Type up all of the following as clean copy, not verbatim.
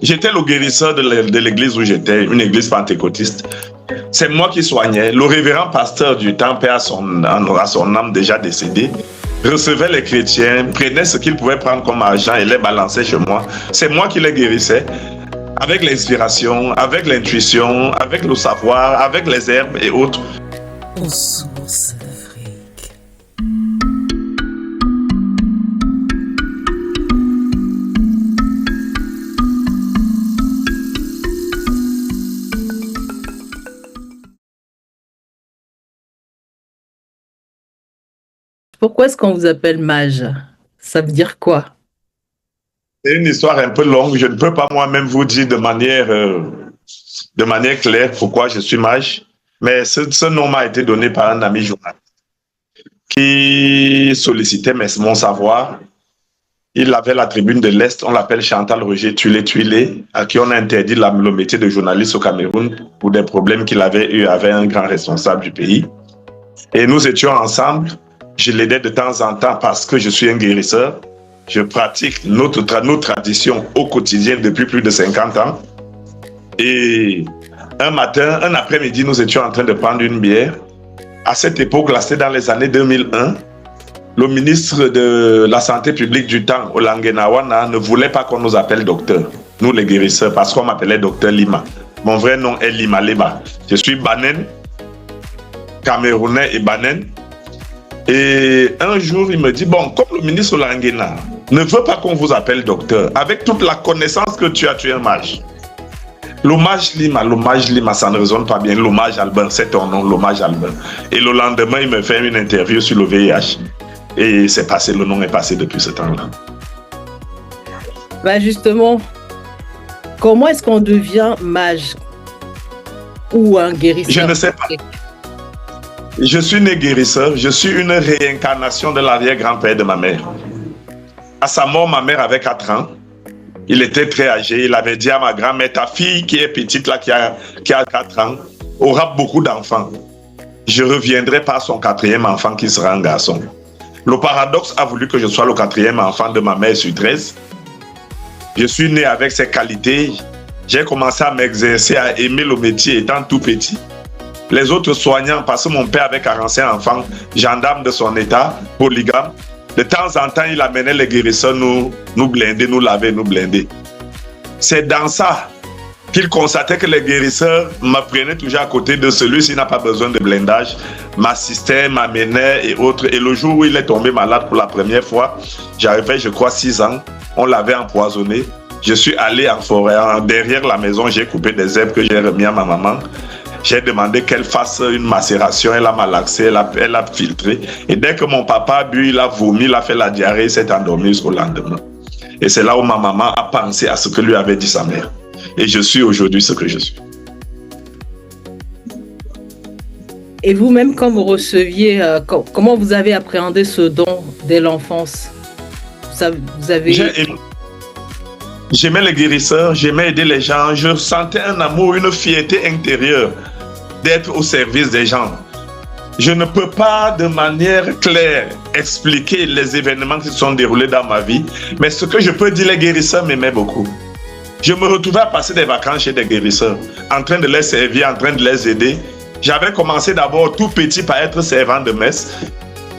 J'étais le guérisseur de l'église où j'étais, une église pentecôtiste. C'est moi qui soignais. Le révérend pasteur du temps, paix à son âme déjà décédé, recevait les chrétiens, prenait ce qu'il pouvait prendre comme argent et les balançait chez moi. C'est moi qui les guérissais avec l'inspiration, avec l'intuition, avec le savoir, avec les herbes et autres. Aux sources d'Afrique. Pourquoi est-ce qu'on vous appelle mage? Ça veut dire quoi? C'est une histoire un peu longue. Je ne peux pas moi-même vous dire de manière claire pourquoi je suis mage. Mais ce nom m'a été donné par un ami journaliste qui sollicitait mon savoir. Il avait la tribune de l'Est, on l'appelle Chantal Roger Tuilé, à qui on a interdit le métier de journaliste au Cameroun pour des problèmes qu'il avait eu avec un grand responsable du pays. Et nous étions ensemble. Je l'aidais de temps en temps parce que je suis un guérisseur. Je pratique nos traditions au quotidien depuis plus de 50 ans. Et un matin, un après-midi, nous étions en train de prendre une bière. À cette époque-là, c'était dans les années 2001. Le ministre de la Santé publique du temps, Olangue Nawana, ne voulait pas qu'on nous appelle docteur, nous les guérisseurs, parce qu'on m'appelait docteur Lima. Mon vrai nom est Lima Leba. Je suis Banen, Camerounais et Banen. Et un jour, il me dit, bon, comme le ministre Olanguena ne veut pas qu'on vous appelle docteur, avec toute la connaissance que tu es un mage. L'hommage Lima, ça ne résonne pas bien. L'hommage Albert, c'est ton nom, l'hommage Albert. Et le lendemain, il me fait une interview sur le VIH. Et c'est passé, le nom est passé depuis ce temps-là. Bah justement, comment est-ce qu'on devient mage ou un guérisseur? Je ne sais pas. Je suis né guérisseur, je suis une réincarnation de l'arrière-grand-père de ma mère. À sa mort, ma mère avait 4 ans. Il était très âgé. Il avait dit à ma grand-mère, ta fille qui est petite, là, qui a 4 ans, aura beaucoup d'enfants. Je reviendrai par son 4e enfant qui sera un garçon. Le paradoxe a voulu que je sois le 4e enfant de ma mère sur 13. Je suis né avec ces qualités. J'ai commencé à m'exercer, à aimer le métier étant tout petit. Les autres soignants, parce que mon père avait 45 enfants, gendarme de son état, polygame. De temps en temps, il amenait les guérisseurs nous blinder, nous laver, nous blinder. C'est dans ça qu'il constatait que les guérisseurs m'apprenaient toujours à côté de celui-ci n'a pas besoin de blindage, m'assistait, m'amenait et autres. Et le jour où il est tombé malade pour la première fois, j'avais, je crois, 6 ans, on l'avait empoisonné. Je suis allé en forêt, derrière la maison, j'ai coupé des herbes que j'ai remis à ma maman. J'ai demandé qu'elle fasse une macération, elle a malaxé, elle a filtré. Et dès que mon papa a bu, il a vomi, il a fait la diarrhée, il s'est endormi jusqu'au lendemain. Et c'est là où ma maman a pensé à ce que lui avait dit sa mère. Et je suis aujourd'hui ce que je suis. Et vous-même, quand vous receviez, comment vous avez appréhendé ce don dès l'enfance? Vous avez... J'aimais les guérisseurs, j'aimais aider les gens, je sentais un amour, une fierté intérieure d'être au service des gens. Je ne peux pas de manière claire expliquer les événements qui se sont déroulés dans ma vie, mais ce que je peux dire, les guérisseurs m'aimaient beaucoup. Je me retrouvais à passer des vacances chez des guérisseurs, en train de les servir, en train de les aider. J'avais commencé d'abord tout petit par être servant de messe.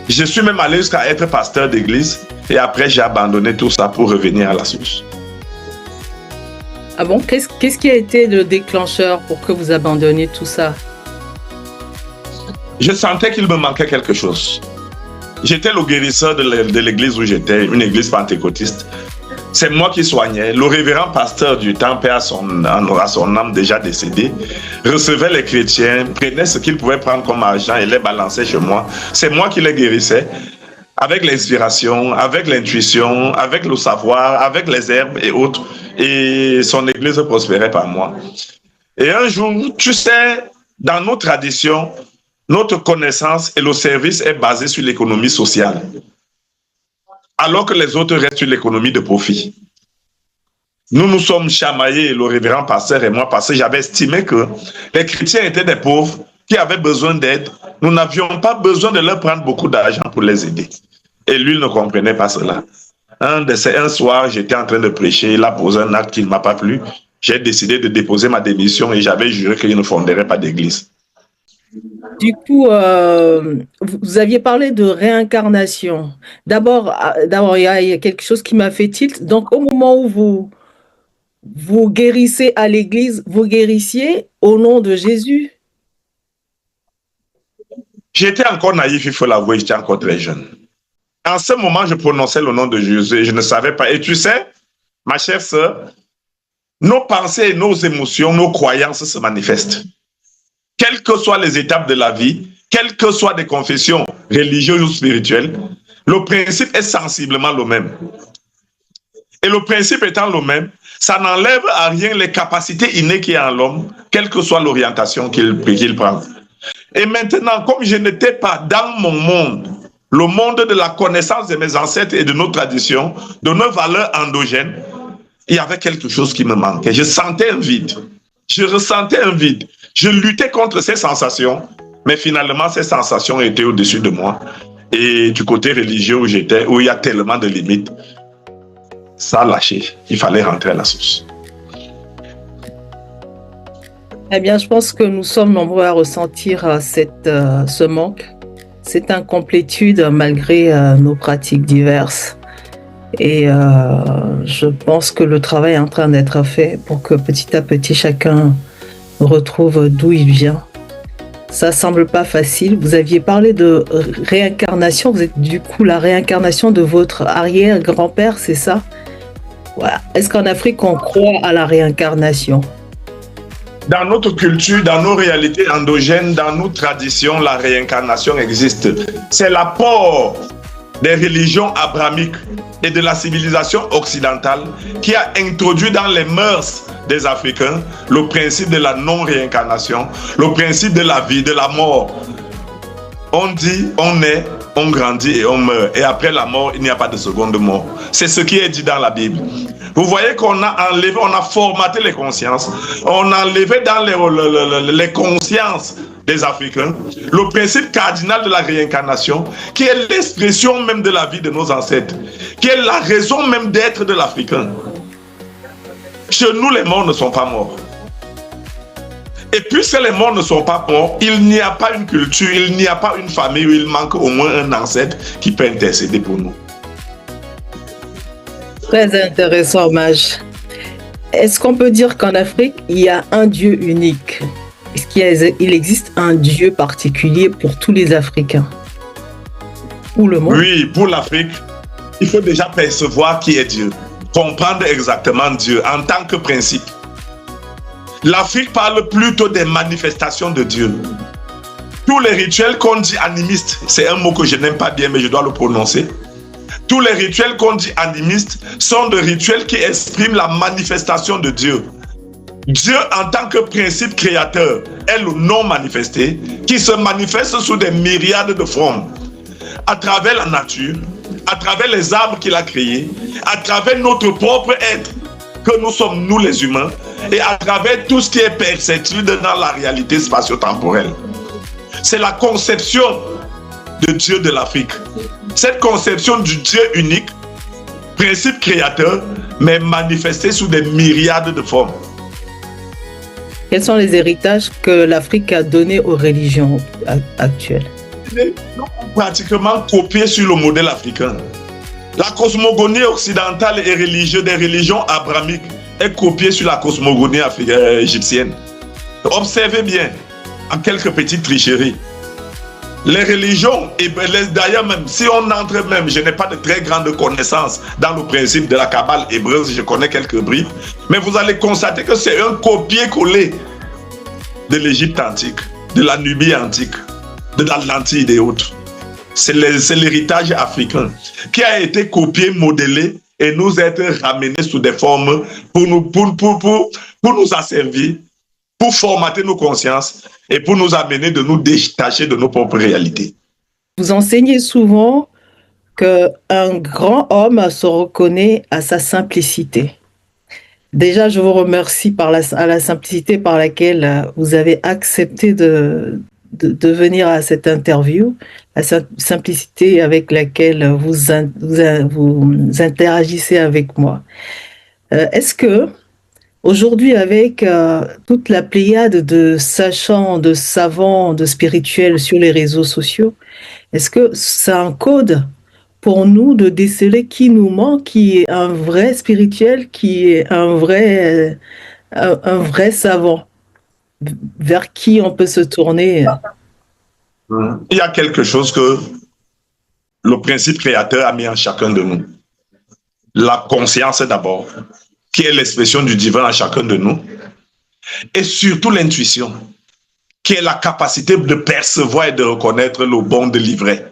Je suis même allé jusqu'à être pasteur d'église et après j'ai abandonné tout ça pour revenir à la source. Ah bon, qu'est-ce qui a été le déclencheur pour que vous abandonniez tout ça? Je sentais qu'il me manquait quelque chose. J'étais le guérisseur de l'église où j'étais, une église pentecôtiste. C'est moi qui soignais. Le révérend pasteur du temps, paix à son âme déjà décédé, recevait les chrétiens, prenait ce qu'il pouvait prendre comme argent et les balançait chez moi. C'est moi qui les guérissais avec l'inspiration, avec l'intuition, avec le savoir, avec les herbes et autres. Et son église prospérait par moi. Et un jour, tu sais, dans nos traditions, notre connaissance et le service est basé sur l'économie sociale, alors que les autres restent sur l'économie de profit. Nous nous sommes chamaillés, le révérend pasteur et moi, parce que j'avais estimé que les chrétiens étaient des pauvres qui avaient besoin d'aide. Nous n'avions pas besoin de leur prendre beaucoup d'argent pour les aider. Et lui ne comprenait pas cela. Un soir, j'étais en train de prêcher, il a posé un acte qui ne m'a pas plu. J'ai décidé de déposer ma démission et j'avais juré qu'il ne fonderait pas d'église. Du coup, vous aviez parlé de réincarnation. D'abord, il y a quelque chose qui m'a fait tilt. Donc, au moment où vous guérissez à l'église, vous guérissiez au nom de Jésus. J'étais encore naïf, il faut l'avouer, j'étais encore très jeune. En ce moment, je prononçais le nom de Jésus et je ne savais pas. Et tu sais, ma chère sœur, nos pensées, nos émotions, nos croyances se manifestent. Quelles que soient les étapes de la vie, quelles que soient des confessions religieuses ou spirituelles, le principe est sensiblement le même. Et le principe étant le même, ça n'enlève à rien les capacités innées qu'il y a en l'homme, quelle que soit l'orientation qu'il prend. Et maintenant, comme je n'étais pas dans mon monde, le monde de la connaissance de mes ancêtres et de nos traditions, de nos valeurs endogènes, il y avait quelque chose qui me manquait. Je sentais un vide. Je ressentais un vide. Je luttais contre ces sensations, mais finalement, ces sensations étaient au-dessus de moi. Et du côté religieux où j'étais, où il y a tellement de limites, ça a lâché. Il fallait rentrer à la source. Eh bien, je pense que nous sommes nombreux à ressentir ce manque, cette incomplétude malgré nos pratiques diverses. Et je pense que le travail est en train d'être fait pour que petit à petit chacun retrouve d'où il vient. Ça semble pas facile. Vous aviez parlé de réincarnation. Vous êtes du coup la réincarnation de votre arrière-grand-père, c'est ça? Voilà. Est-ce qu'en Afrique on croit à la réincarnation? Dans notre culture, dans nos réalités endogènes, dans nos traditions, la réincarnation existe. C'est l'apport des religions abrahamiques et de la civilisation occidentale qui a introduit dans les mœurs des Africains le principe de la non-réincarnation, le principe de la vie, de la mort. On dit, on naît, on grandit et on meurt. Et après la mort, il n'y a pas de seconde mort. C'est ce qui est dit dans la Bible. Vous voyez qu'on a enlevé, on a formaté les consciences. On a enlevé dans les consciences des Africains le principe cardinal de la réincarnation, qui est l'expression même de la vie de nos ancêtres, qui est la raison même d'être de l'Africain. Chez nous, les morts ne sont pas morts. Et puisque les morts ne sont pas morts, il n'y a pas une culture, il n'y a pas une famille où il manque au moins un ancêtre qui peut intercéder pour nous. Très intéressant, Maj. Est-ce qu'on peut dire qu'en Afrique, il y a un Dieu unique? Est-ce qu'il existe un Dieu particulier pour tous les Africains? Ou le monde? Oui, pour l'Afrique, il faut déjà percevoir qui est Dieu, comprendre exactement Dieu en tant que principe. L'Afrique parle plutôt des manifestations de Dieu. Tous les rituels qu'on dit animistes, c'est un mot que je n'aime pas bien, mais je dois le prononcer. Tous les rituels qu'on dit animistes sont des rituels qui expriment la manifestation de Dieu. Dieu, en tant que principe créateur, est le non manifesté qui se manifeste sous des myriades de formes, à travers la nature, à travers les arbres qu'il a créés, à travers notre propre être, que nous sommes nous les humains, et à travers tout ce qui est perceptible dans la réalité spatio-temporelle. C'est la conception de Dieu de l'Afrique. Cette conception du Dieu unique, principe créateur, mais manifesté sous des myriades de formes. Quels sont les héritages que l'Afrique a donnés aux religions actuelles? Nous avons pratiquement copié sur le modèle africain. La cosmogonie occidentale et religieuse des religions abrahamiques est copiée sur la cosmogonie égyptienne. Observez bien, en quelques petites tricheries. Les religions, et d'ailleurs même, si on entre même, je n'ai pas de très grande connaissance dans le principe de la Kabbale hébreu, je connais quelques bribes, mais vous allez constater que c'est un copier-coller de l'Égypte antique, de la Nubie antique, de l'Atlantide et autres. C'est l'héritage africain qui a été copié, modélé et nous être ramené sous des formes pour nous asservir, pour formater nos consciences et pour nous amener de nous détacher de nos propres réalités. Vous enseignez souvent qu'un grand homme se reconnaît à sa simplicité. Déjà, je vous remercie à la simplicité par laquelle vous avez accepté de de venir à cette interview, la simplicité avec laquelle vous interagissez avec moi. Est-ce que aujourd'hui, avec toute la pléiade de sachants, de savants, de spirituels sur les réseaux sociaux, est-ce que c'est un code pour nous de déceler qui nous manque, qui est un vrai spirituel, qui est un vrai savant, vers qui on peut se tourner? Il y a quelque chose que le principe créateur a mis en chacun de nous. La conscience d'abord, qui est l'expression du divin en chacun de nous, et surtout l'intuition, qui est la capacité de percevoir et de reconnaître le bon de l'ivraie.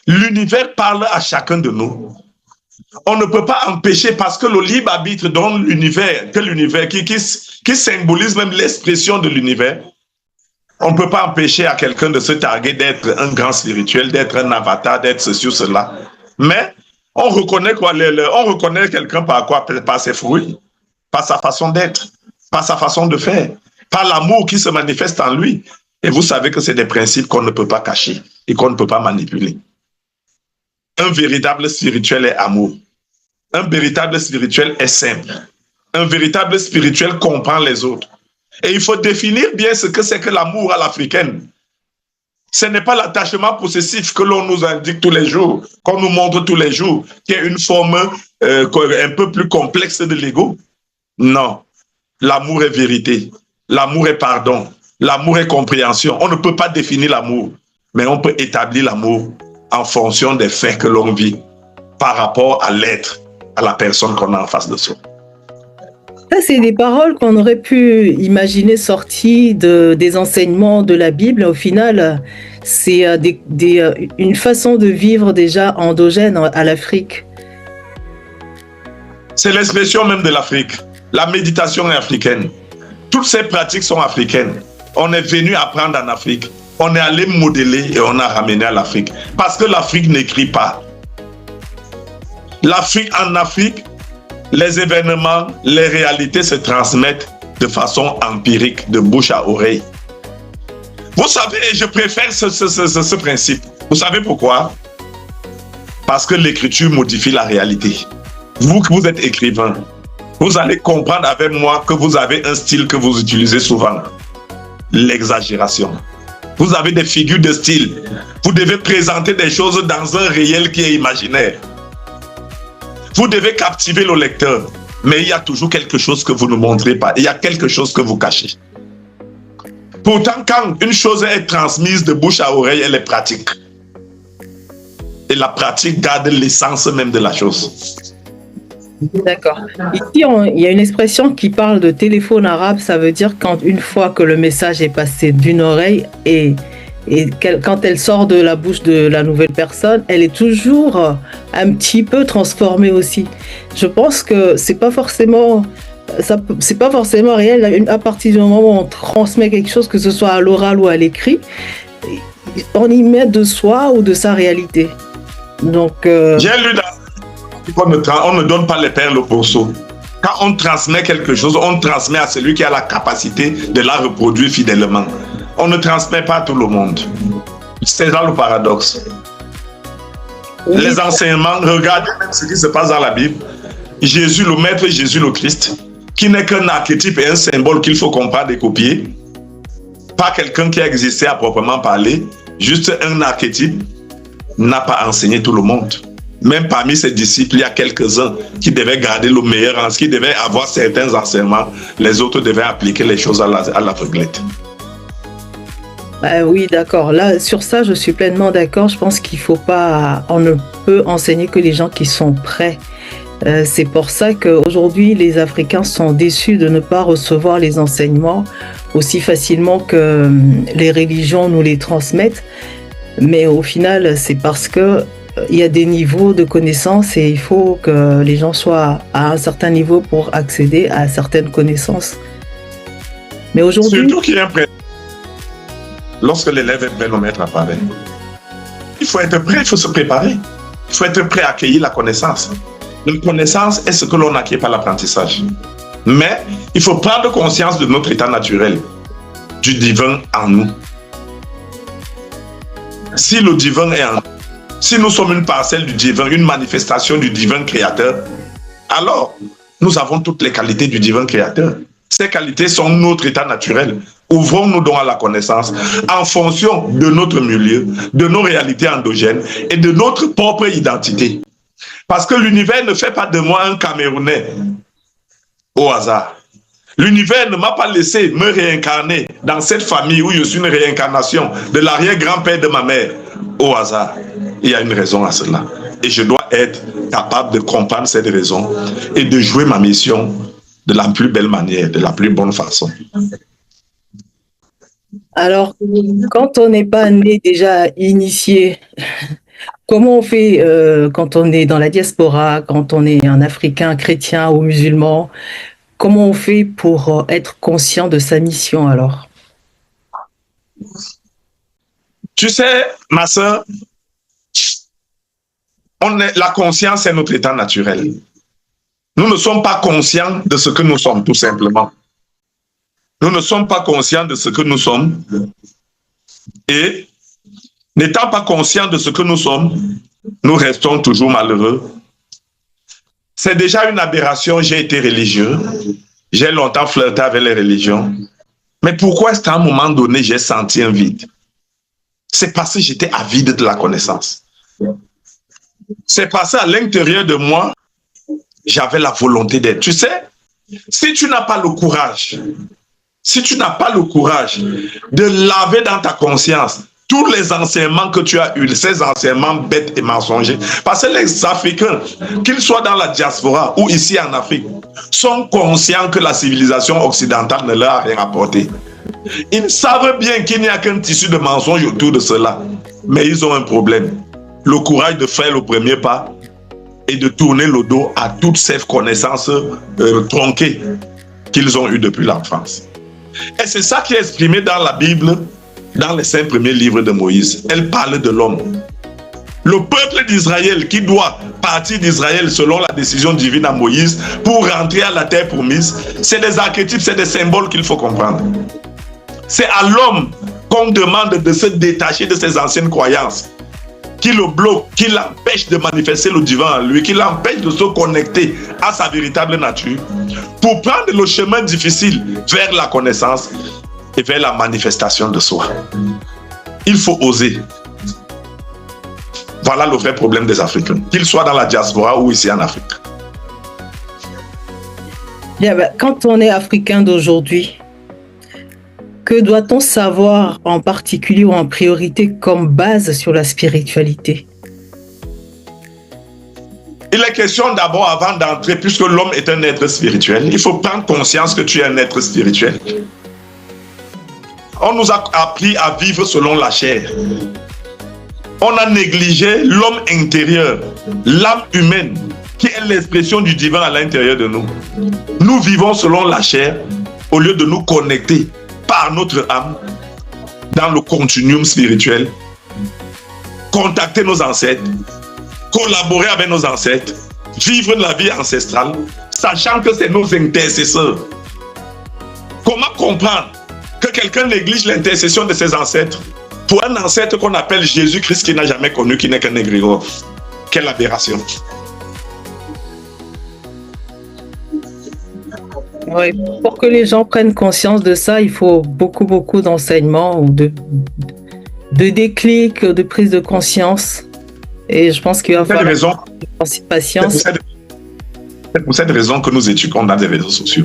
L'univers parle à chacun de nous. On ne peut pas empêcher, parce que le libre arbitre dans l'univers, qui symbolise même l'expression de l'univers, on ne peut pas empêcher à quelqu'un de se targuer d'être un grand spirituel, d'être un avatar, d'être ceci ou cela. Mais on reconnaît quoi? On reconnaît quelqu'un par quoi? Par ses fruits, par sa façon d'être, par sa façon de faire, par l'amour qui se manifeste en lui. Et vous savez que c'est des principes qu'on ne peut pas cacher et qu'on ne peut pas manipuler. Un véritable spirituel est amour. Un véritable spirituel est simple. Un véritable spirituel comprend les autres. Et il faut définir bien ce que c'est que l'amour à l'africaine. Ce n'est pas l'attachement possessif que l'on nous indique tous les jours, qu'on nous montre tous les jours, qui est une forme un peu plus complexe de l'ego. Non. L'amour est vérité. L'amour est pardon. L'amour est compréhension. On ne peut pas définir l'amour, mais on peut établir l'amour en fonction des faits que l'on vit par rapport à l'être, à la personne qu'on a en face de soi. Ça, c'est des paroles qu'on aurait pu imaginer sorties des enseignements de la Bible. Au final, c'est une façon de vivre déjà endogène à l'Afrique. C'est l'expression même de l'Afrique. La méditation est africaine. Toutes ces pratiques sont africaines. On est venu apprendre en Afrique. On est allé modeler et on a ramené à l'Afrique. Parce que l'Afrique n'écrit pas. En Afrique, les événements, les réalités se transmettent de façon empirique, de bouche à oreille. Vous savez, je préfère ce principe. Vous savez pourquoi? Parce que l'écriture modifie la réalité. Vous qui vous êtes écrivain, vous allez comprendre avec moi que vous avez un style que vous utilisez souvent. L'exagération. Vous avez des figures de style. Vous devez présenter des choses dans un réel qui est imaginaire. Vous devez captiver le lecteur. Mais il y a toujours quelque chose que vous ne montrez pas. Il y a quelque chose que vous cachez. Pourtant, quand une chose est transmise de bouche à oreille, elle est pratique. Et la pratique garde l'essence même de la chose. D'accord. Ici, il y a une expression qui parle de téléphone arabe. Ça veut dire quand une fois que le message est passé d'une oreille et quand elle sort de la bouche de la nouvelle personne, elle est toujours un petit peu transformée aussi. Je pense que c'est pas forcément réel. À partir du moment où on transmet quelque chose, que ce soit à l'oral ou à l'écrit, on y met de soi ou de sa réalité. Donc, j'ai lu on ne donne pas les perles au pourceau. Quand on transmet quelque chose, on transmet à celui qui a la capacité de la reproduire fidèlement. On ne transmet pas à tout le monde. C'est là le paradoxe. Oui. Les enseignements, regardez même ce qui se passe dans la Bible. Jésus, le Maître Jésus le Christ, qui n'est qu'un archétype et un symbole qu'il faut comprendre et copier. Pas quelqu'un qui a existé à proprement parler, juste un archétype, n'a pas enseigné tout le monde. Même parmi ses disciples, il y a quelques-uns qui devaient garder le meilleur, qui devaient avoir certains enseignements. Les autres devaient appliquer les choses à l'aveuglette. Oui, d'accord. Là, sur ça, je suis pleinement d'accord. Je pense qu'il faut pas, on ne peut enseigner que les gens qui sont prêts. C'est pour ça qu'aujourd'hui, les Africains sont déçus de ne pas recevoir les enseignements aussi facilement que les religions nous les transmettent. Mais au final, c'est parce que il y a des niveaux de connaissances et il faut que les gens soient à un certain niveau pour accéder à certaines connaissances. Mais aujourd'hui... Surtout qu'il y a un principe. Lorsque l'élève est prêt, le maître apparaît. Il faut être prêt, il faut se préparer. Il faut être prêt à accueillir la connaissance. La connaissance est ce que l'on acquiert par l'apprentissage. Mais il faut prendre conscience de notre état naturel, du divin en nous. Si le divin est en nous, si nous sommes une parcelle du divin, une manifestation du divin créateur, alors nous avons toutes les qualités du divin créateur. Ces qualités sont notre état naturel. Ouvrons-nous donc à la connaissance en fonction de notre milieu, de nos réalités endogènes et de notre propre identité. Parce que l'univers ne fait pas de moi un Camerounais au hasard. L'univers ne m'a pas laissé me réincarner dans cette famille où je suis une réincarnation de l'arrière-grand-père de ma mère au hasard. Il y a une raison à cela. Et je dois être capable de comprendre cette raison et de jouer ma mission de la plus belle manière, de la plus bonne façon. Alors, quand on n'est pas né déjà initié, comment on fait quand on est dans la diaspora, quand on est un Africain chrétien ou musulman? Comment on fait pour être conscient de sa mission alors? Tu sais, ma soeur, la conscience est notre état naturel. Nous ne sommes pas conscients de ce que nous sommes, tout simplement. Nous ne sommes pas conscients de ce que nous sommes. Et n'étant pas conscients de ce que nous sommes, nous restons toujours malheureux. C'est déjà une aberration, j'ai été religieux. J'ai longtemps flirté avec les religions. Mais pourquoi est-ce qu'à un moment donné, j'ai senti un vide? C'est parce que j'étais avide de la connaissance. C'est parce qu'à l'intérieur de moi, j'avais la volonté d'être. Tu sais, si tu n'as pas le courage, de laver dans ta conscience tous les enseignements que tu as eus, ces enseignements bêtes et mensongers, parce que les Africains, qu'ils soient dans la diaspora ou ici en Afrique, sont conscients que la civilisation occidentale ne leur a rien apporté. Ils savent bien qu'il n'y a qu'un tissu de mensonges autour de cela, mais ils ont un problème. Le courage de faire le premier pas et de tourner le dos à toutes ces connaissances tronquées qu'ils ont eues depuis l'enfance. Et c'est ça qui est exprimé dans la Bible, dans les 5 premiers livres de Moïse. Elle parle de l'homme. Le peuple d'Israël qui doit partir d'Israël selon la décision divine à Moïse pour rentrer à la terre promise, c'est des archétypes, c'est des symboles qu'il faut comprendre. C'est à l'homme qu'on demande de se détacher de ses anciennes croyances, qui le bloque, qui l'empêche de manifester le divin en lui, qui l'empêche de se connecter à sa véritable nature, pour prendre le chemin difficile vers la connaissance et vers la manifestation de soi. Il faut oser. Voilà le vrai problème des Africains, qu'ils soient dans la diaspora ou ici en Afrique. Bien, quand on est Africain d'aujourd'hui, que doit-on savoir en particulier ou en priorité comme base sur la spiritualité? Il est question d'abord, avant d'entrer, puisque l'homme est un être spirituel, il faut prendre conscience que tu es un être spirituel. On nous a appris à vivre selon la chair. On a négligé l'homme intérieur, l'âme humaine, qui est l'expression du divin à l'intérieur de nous. Nous vivons selon la chair au lieu de nous connecter par notre âme dans le continuum spirituel, contacter nos ancêtres, collaborer avec nos ancêtres, vivre la vie ancestrale, sachant que c'est nos intercesseurs. Comment comprendre que quelqu'un néglige l'intercession de ses ancêtres pour un ancêtre qu'on appelle Jésus-Christ qui n'a jamais connu, qui n'est qu'un égrégore? Quelle aberration! Oui, pour que les gens prennent conscience de ça, il faut beaucoup d'enseignements ou de déclics, de prise de conscience. Et je pense qu'il va falloir patience. C'est pour cette raison que nous étudions dans les réseaux sociaux.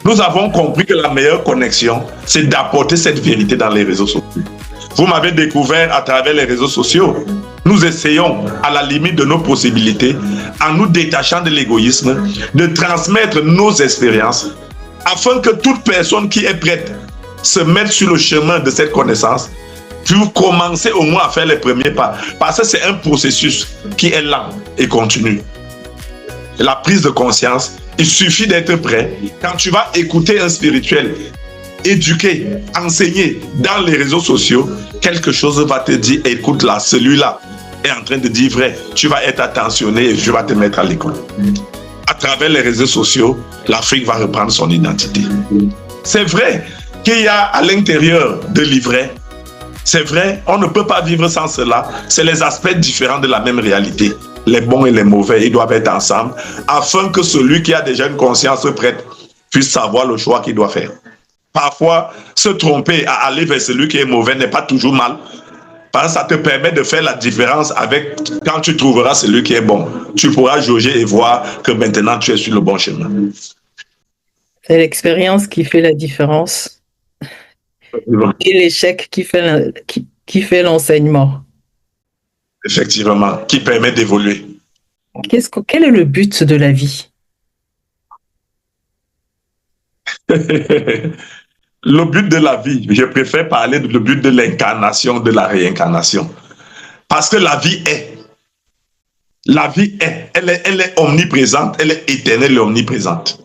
Nous avons compris que la meilleure connexion, c'est d'apporter cette vérité dans les réseaux sociaux. Vous m'avez découvert à travers les réseaux sociaux. Nous essayons, à la limite de nos possibilités, en nous détachant de l'égoïsme, de transmettre nos expériences, afin que toute personne qui est prête se mette sur le chemin de cette connaissance, puisse commencer au moins à faire les premiers pas. Parce que c'est un processus qui est lent et continu. La prise de conscience, il suffit d'être prêt. Quand tu vas écouter un spirituel, éduquer, enseigner dans les réseaux sociaux, quelque chose va te dire, écoute là, celui-là est en train de dire vrai. Tu vas être attentionné et tu vas te mettre à l'école. À travers les réseaux sociaux, l'Afrique va reprendre son identité. C'est vrai qu'il y a à l'intérieur de l'ivraie, c'est vrai, on ne peut pas vivre sans cela. C'est les aspects différents de la même réalité. Les bons et les mauvais, ils doivent être ensemble afin que celui qui a déjà une conscience prête puisse savoir le choix qu'il doit faire. Parfois, se tromper à aller vers celui qui est mauvais n'est pas toujours mal. Parce que ça te permet de faire la différence avec quand tu trouveras celui qui est bon. Tu pourras jauger et voir que maintenant tu es sur le bon chemin. C'est l'expérience qui fait la différence et l'échec qui fait l'enseignement. Effectivement, qui permet d'évoluer. Quel est le but de la vie? Le but de la vie, je préfère parler du but de l'incarnation, de la réincarnation. Parce que la vie est. La vie est. Elle est omniprésente, elle est éternelle et omniprésente.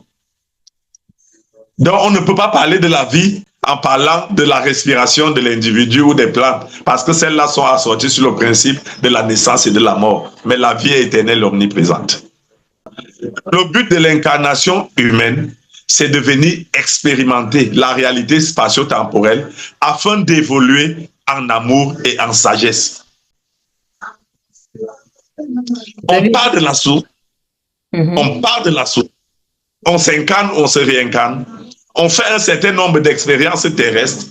Donc, on ne peut pas parler de la vie en parlant de la respiration de l'individu ou des plantes, parce que celles-là sont assorties sur le principe de la naissance et de la mort. Mais la vie est éternelle et omniprésente. Le but de l'incarnation humaine, c'est de venir expérimenter la réalité spatio-temporelle afin d'évoluer en amour et en sagesse. On part de la source, on part de la source, on s'incarne, on se réincarne, on fait un certain nombre d'expériences terrestres.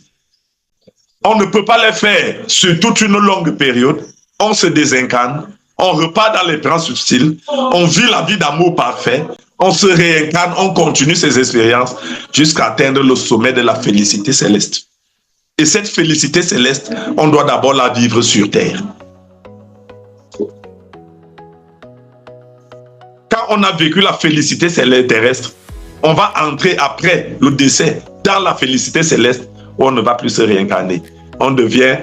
On ne peut pas les faire sur toute une longue période. On se désincarne, on repart dans les plans subtils, on vit la vie d'amour parfait, on se réincarne, on continue ces expériences jusqu'à atteindre le sommet de la félicité céleste. Et cette félicité céleste, on doit d'abord la vivre sur terre. Quand on a vécu la félicité céleste terrestre, on va entrer après le décès dans la félicité céleste où on ne va plus se réincarner. On devient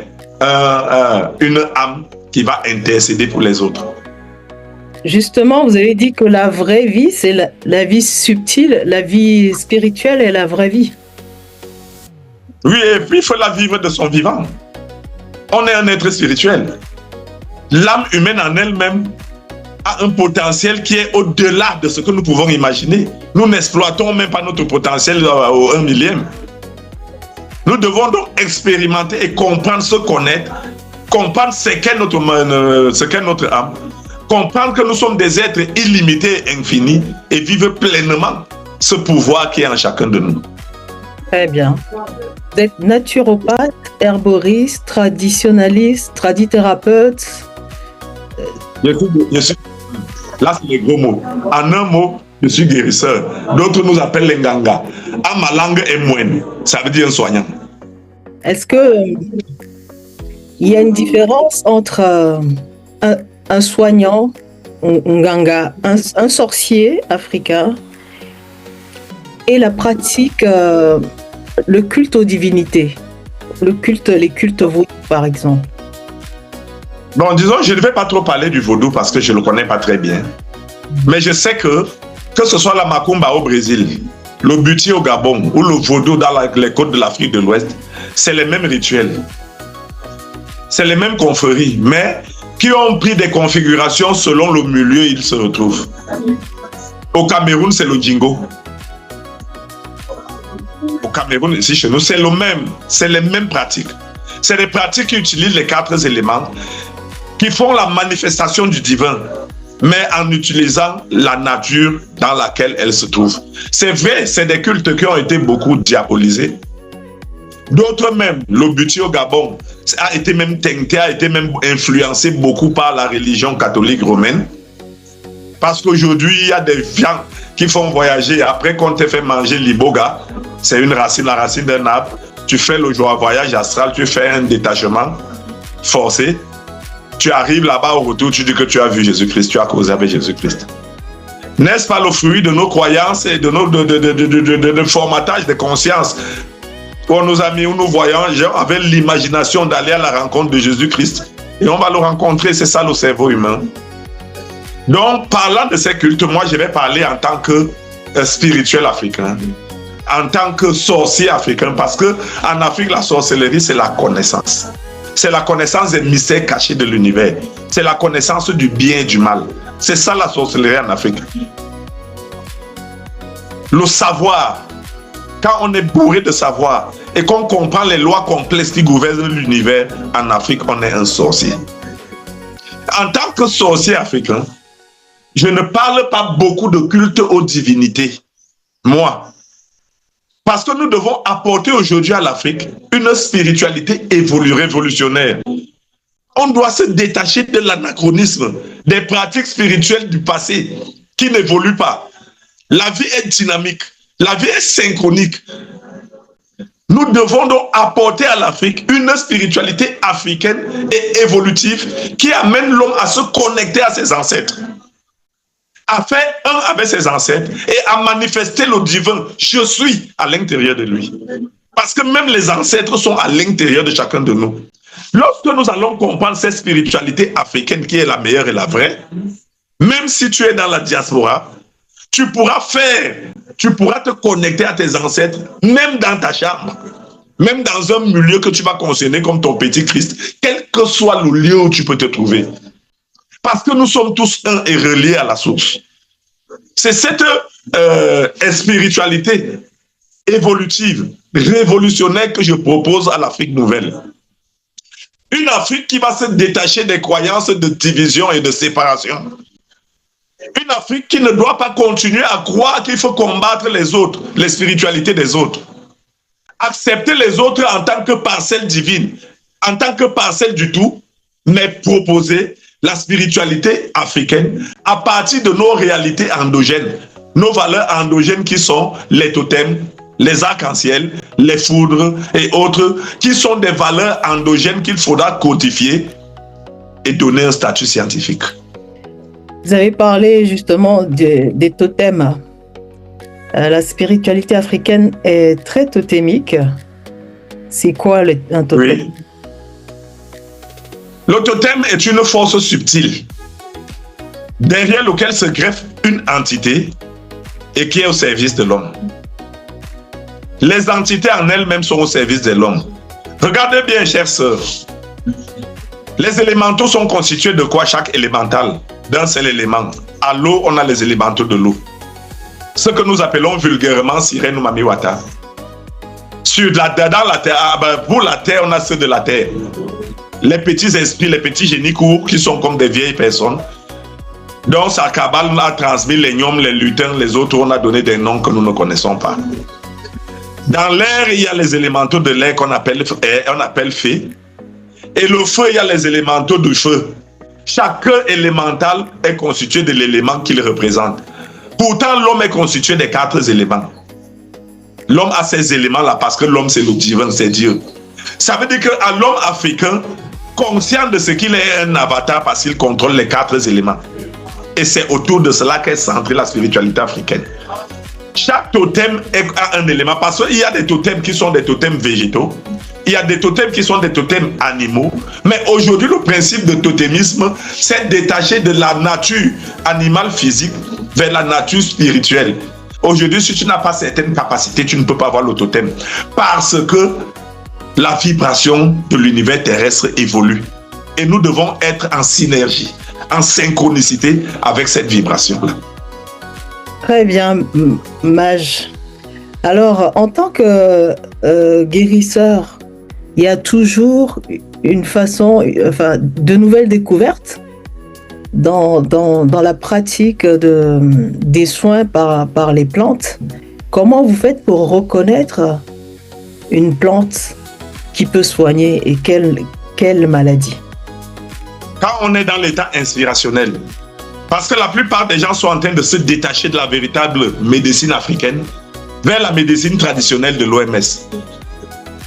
une âme qui va intercéder pour les autres. Justement, vous avez dit que la vraie vie, c'est la vie subtile, la vie spirituelle est la vraie vie. Oui, et puis il faut la vivre de son vivant. On est un être spirituel. L'âme humaine en elle-même a un potentiel qui est au-delà de ce que nous pouvons imaginer. Nous n'exploitons même pas notre potentiel au 1 millième. Nous devons donc expérimenter et comprendre, se connaître, comprendre ce qu'est notre âme, comprendre que nous sommes des êtres illimités et infinis et vivre pleinement ce pouvoir qui est en chacun de nous. Très bien. Vous êtes naturopathe, herboriste, traditionnaliste, tradithérapeute. Là, c'est les gros mots. En un mot, je suis guérisseur. D'autres nous appellent les nganga. En ma langue est moine. Ça veut dire un soignant. Est-ce que il y a une différence entre un soignant, un nganga, un sorcier africain et la pratique, le culte aux divinités, les cultes vaudous par exemple? Bon, disons, je ne vais pas trop parler du vaudou parce que je ne le connais pas très bien. Mais je sais que ce soit la macumba au Brésil, le buti au Gabon ou le vaudou dans les côtes de l'Afrique de l'Ouest, c'est les mêmes rituels. C'est les mêmes confréries, mais qui ont pris des configurations selon le milieu où ils se retrouvent. Au Cameroun, c'est le Djingo. Au Cameroun, ici chez nous, c'est le même. C'est les mêmes pratiques. C'est des pratiques qui utilisent les 4 éléments, qui font la manifestation du divin, mais en utilisant la nature dans laquelle elle se trouve. C'est vrai, c'est des cultes qui ont été beaucoup diabolisés. D'autres même, le buti au Gabon, a été même teinté, a été même influencé beaucoup par la religion catholique romaine. Parce qu'aujourd'hui, il y a des viandes qui font voyager. Après qu'on te fait manger l'iboga, c'est une racine, la racine d'un arbre. Tu fais le voyage astral, tu fais un détachement forcé. Tu arrives là-bas au retour, tu dis que tu as vu Jésus-Christ, tu as causé avec Jésus-Christ. N'est-ce pas le fruit de nos croyances et de formatage de conscience? Pour nos amis où nous voyons, avec l'imagination d'aller à la rencontre de Jésus-Christ. Et on va le rencontrer, c'est ça le cerveau humain. Donc, parlant de ces cultes, moi je vais parler en tant que spirituel africain, en tant que sorcier africain, parce qu'en Afrique, la sorcellerie, c'est la connaissance. C'est la connaissance des mystères cachés de l'univers. C'est la connaissance du bien et du mal. C'est ça la sorcellerie en Afrique. Le savoir quand on est bourré de savoir et qu'on comprend les lois complexes qui gouvernent l'univers, en Afrique, on est un sorcier. En tant que sorcier africain, je ne parle pas beaucoup de culte aux divinités. Moi, parce que nous devons apporter aujourd'hui à l'Afrique une spiritualité révolutionnaire. On doit se détacher de l'anachronisme, des pratiques spirituelles du passé qui n'évoluent pas. La vie est dynamique, la vie est synchronique. Nous devons donc apporter à l'Afrique une spiritualité africaine et évolutive qui amène l'homme à se connecter à ses ancêtres, à faire un avec ses ancêtres et à manifester le divin. Je suis à l'intérieur de lui. Parce que même les ancêtres sont à l'intérieur de chacun de nous. Lorsque nous allons comprendre cette spiritualité africaine qui est la meilleure et la vraie, même si tu es dans la diaspora, tu pourras te connecter à tes ancêtres, même dans ta chambre, même dans un milieu que tu vas considérer comme ton petit Christ, quel que soit le lieu où tu peux te trouver. Parce que nous sommes tous un et reliés à la source. C'est cette spiritualité évolutive, révolutionnaire que je propose à l'Afrique nouvelle. Une Afrique qui va se détacher des croyances de division et de séparation. Une Afrique qui ne doit pas continuer à croire qu'il faut combattre les autres, les spiritualités des autres. Accepter les autres en tant que parcelle divine, en tant que parcelle du tout, mais proposer la spiritualité africaine à partir de nos réalités endogènes, nos valeurs endogènes qui sont les totems, les arcs-en-ciel, les foudres et autres, qui sont des valeurs endogènes qu'il faudra codifier et donner un statut scientifique. Vous avez parlé justement des totems. La spiritualité africaine est très totémique. C'est quoi un totem? Oui. Le totem est une force subtile derrière laquelle se greffe une entité et qui est au service de l'homme. Les entités en elles-mêmes sont au service de l'homme. Regardez bien, chères sœurs. Les élémentaux sont constitués de quoi? Chaque élémental, d'un seul élément. À l'eau, on a les élémentaux de l'eau. Ce que nous appelons vulgairement Sirène ou Mamiwata. Dans la terre, pour la terre, on a ceux de la terre. Les petits esprits, les petits génies courts qui sont comme des vieilles personnes. Donc, sa cabale a transmis les gnomes, les lutins, les autres, on a donné des noms que nous ne connaissons pas. Dans l'air, il y a les élémentaux de l'air qu'on appelle fée. Et le feu, il y a les élémentaux du feu. Chaque élémental est constitué de l'élément qu'il représente. Pourtant, l'homme est constitué des 4 éléments. L'homme a ces éléments-là parce que l'homme, c'est le divin, c'est Dieu. Ça veut dire qu'à l'homme africain, conscient de ce qu'il est un avatar parce qu'il contrôle les 4 éléments. Et c'est autour de cela qu'est centrée la spiritualité africaine. Chaque totem a un élément parce qu'il y a des totems qui sont des totems végétaux. Il y a des totems qui sont des totems animaux. Mais aujourd'hui, le principe de totémisme, c'est détacher de la nature animale physique vers la nature spirituelle. Aujourd'hui, si tu n'as pas certaines capacités, tu ne peux pas avoir le totem. Parce que la vibration de l'univers terrestre évolue. Et nous devons être en synergie, en synchronicité avec cette vibration-là. Très bien, Maj. Alors, en tant que guérisseur, il y a toujours une façon, de nouvelles découvertes dans la pratique des soins par les plantes. Comment vous faites pour reconnaître une plante qui peut soigner et quelle maladie? Quand on est dans l'état inspirationnel, parce que la plupart des gens sont en train de se détacher de la véritable médecine africaine vers la médecine traditionnelle de l'OMS,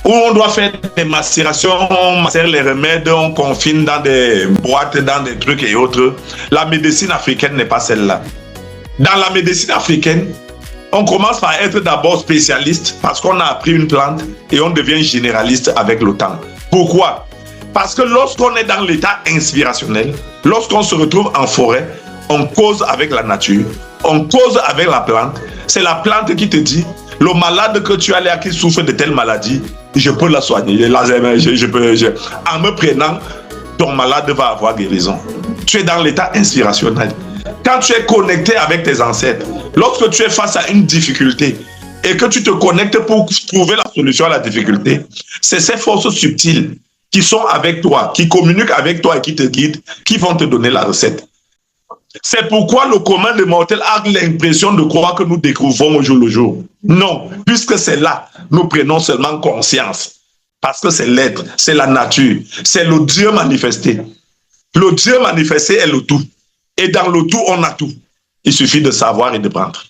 où on doit faire des macérations, on macère les remèdes, on confine dans des boîtes, dans des trucs et autres. La médecine africaine n'est pas celle-là. Dans la médecine africaine, on commence par être d'abord spécialiste parce qu'on a appris une plante et on devient généraliste avec le temps. Pourquoi? Parce que lorsqu'on est dans l'état inspirationnel, lorsqu'on se retrouve en forêt, on cause avec la nature, on cause avec la plante. C'est la plante qui te dit, le malade que tu as là qui souffre de telle maladie, je peux la soigner. En me prenant, ton malade va avoir guérison. Tu es dans l'état inspirationnel. Quand tu es connecté avec tes ancêtres, lorsque tu es face à une difficulté, et que tu te connectes pour trouver la solution à la difficulté, c'est ces forces subtiles qui sont avec toi, qui communiquent avec toi et qui te guident, qui vont te donner la recette. C'est pourquoi le commun des mortels a l'impression de croire que nous découvrons au jour le jour. Non, puisque c'est là, nous prenons seulement conscience. Parce que c'est l'être, c'est la nature, c'est le Dieu manifesté. Le Dieu manifesté est le tout. Et dans le tout, on a tout. Il suffit de savoir et de prendre.